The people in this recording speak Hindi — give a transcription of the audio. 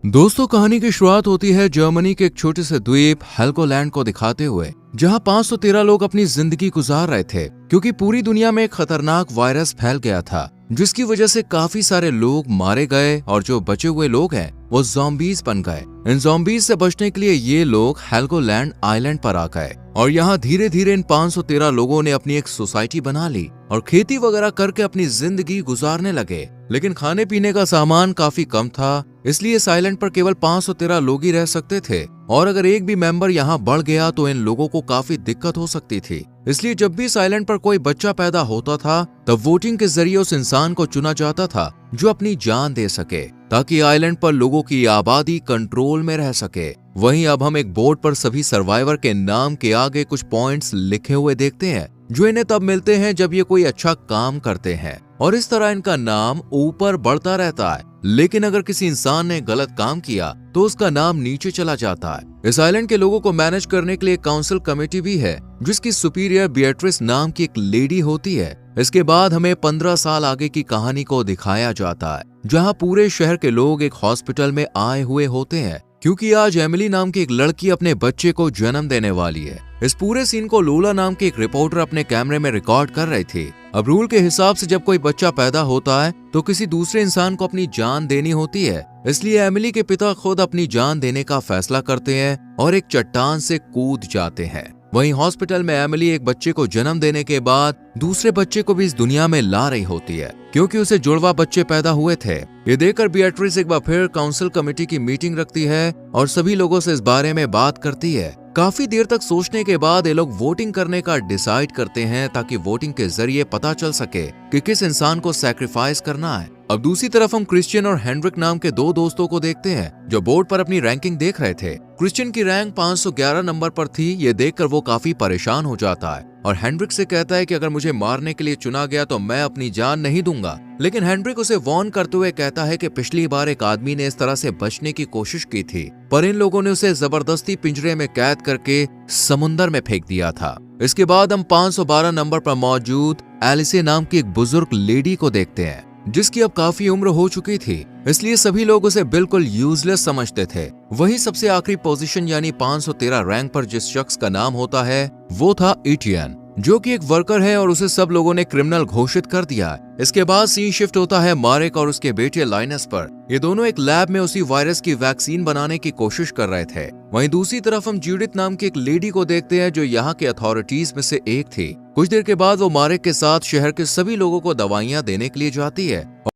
दोस्तों, कहानी की शुरुआत होती है जर्मनी के एक छोटे से द्वीप हेल्गोलैंड को दिखाते हुए, जहां 513 लोग अपनी जिंदगी गुजार रहे थे क्योंकि पूरी दुनिया में एक खतरनाक वायरस फैल गया था, जिसकी वजह से काफी सारे लोग मारे गए और जो बचे हुए लोग हैं वो ज़ॉम्बीज बन गए। इन ज़ॉम्बीज से बचने के लिए ये लोग हेल्गोलैंड आइलैंड पर आ गए और यहाँ धीरे धीरे इन 513 लोगों ने अपनी एक सोसाइटी बना ली और खेती वगैरह करके अपनी जिंदगी गुजारने लगे। लेकिन खाने पीने का सामान काफी कम था, इसलिए इस आइलैंड पर केवल 513 लोग ही रह सकते थे और अगर एक भी मेंबर यहाँ बढ़ गया तो इन लोगों को काफी दिक्कत हो सकती थी। इसलिए जब भी इस आइलैंड पर कोई बच्चा पैदा होता था तब वोटिंग के जरिए उस इंसान को चुना जाता था जो अपनी जान दे सके, ताकि आइलैंड पर लोगों की आबादी कंट्रोल में रह सके। वहीं अब हम एक बोर्ड पर सभी सर्वाइवर के नाम के आगे कुछ पॉइंट्स लिखे हुए देखते हैं, जो इन्हें तब मिलते हैं जब ये कोई अच्छा काम करते हैं और इस तरह इनका नाम ऊपर बढ़ता रहता है। लेकिन अगर किसी इंसान ने गलत काम किया तो उसका नाम नीचे चला जाता है। इस आइलैंड के लोगों को मैनेज करने के लिए काउंसिल कमेटी भी है, जिसकी सुपीरियर बिएट्रिस नाम की एक लेडी होती है। इसके बाद हमें 15 साल आगे की कहानी को दिखाया जाता है, जहां पूरे शहर के लोग एक हॉस्पिटल में आए हुए होते हैं क्योंकि आज एमिली नाम की एक लड़की अपने बच्चे को जन्म देने वाली है। इस पूरे सीन को लोला नाम की एक रिपोर्टर अपने कैमरे में रिकॉर्ड कर रही थी। अब रूल के हिसाब से जब कोई बच्चा पैदा होता है तो किसी दूसरे इंसान को अपनी जान देनी होती है, इसलिए एमिली के पिता खुद अपनी जान देने का फैसला करते हैं और एक चट्टान से कूद जाते हैं। वहीं हॉस्पिटल में एमिली एक बच्चे को जन्म देने के बाद दूसरे बच्चे को भी इस दुनिया में ला रही होती है क्योंकि उसे जुड़वा बच्चे पैदा हुए थे। ये देखकर बिएट्रिस एक बार फिर काउंसिल कमेटी की मीटिंग रखती है और सभी लोगों से इस बारे में बात करती है। काफी देर तक सोचने के बाद ये लोग वोटिंग करने का डिसाइड करते हैं ताकि वोटिंग के जरिए पता चल सके कि किस इंसान को सैक्रिफाइस करना है। अब दूसरी तरफ हम क्रिश्चियन और हेनरिक नाम के दो दोस्तों को देखते हैं जो बोर्ड पर अपनी रैंकिंग देख रहे थे। क्रिश्चियन की रैंक 511 नंबर पर थी। ये देखकर वो काफी परेशान हो जाता है और हेनरिक से कहता है कि अगर मुझे मारने के लिए चुना गया तो मैं अपनी जान नहीं दूंगा। लेकिन हेनरिक उसे वार्न करते हुए कहता है कि पिछली बार एक आदमी ने इस तरह से बचने की कोशिश की थी, पर इन लोगों ने उसे जबरदस्ती पिंजरे में कैद करके समुंदर में फेंक दिया था। इसके बाद हम 512 नंबर पर मौजूद एलिसे नाम की एक बुजुर्ग लेडी को देखते हैं, जिसकी अब काफी उम्र हो चुकी थी, इसलिए सभी लोग उसे बिल्कुल यूजलेस समझते थे। वही सबसे आखिरी पोजीशन यानी 513 रैंक पर जिस शख्स का नाम होता है वो था इटियन, जो कि एक वर्कर है और उसे सब लोगों ने क्रिमिनल घोषित कर दिया है। इसके बाद सीन शिफ्ट होता है मारेक और उसके बेटे लाइनस पर। ये दोनों एक लैब में उसी वायरस की वैक्सीन बनाने की कोशिश कर रहे थे। वहीं दूसरी तरफ हम जूडिथ नाम की एक लेडी को देखते हैं जो यहाँ के अथॉरिटीज में से एक थी। कुछ देर के बाद वो मारेक के साथ शहर के सभी लोगों को दवाइयां देने के लिए जाती है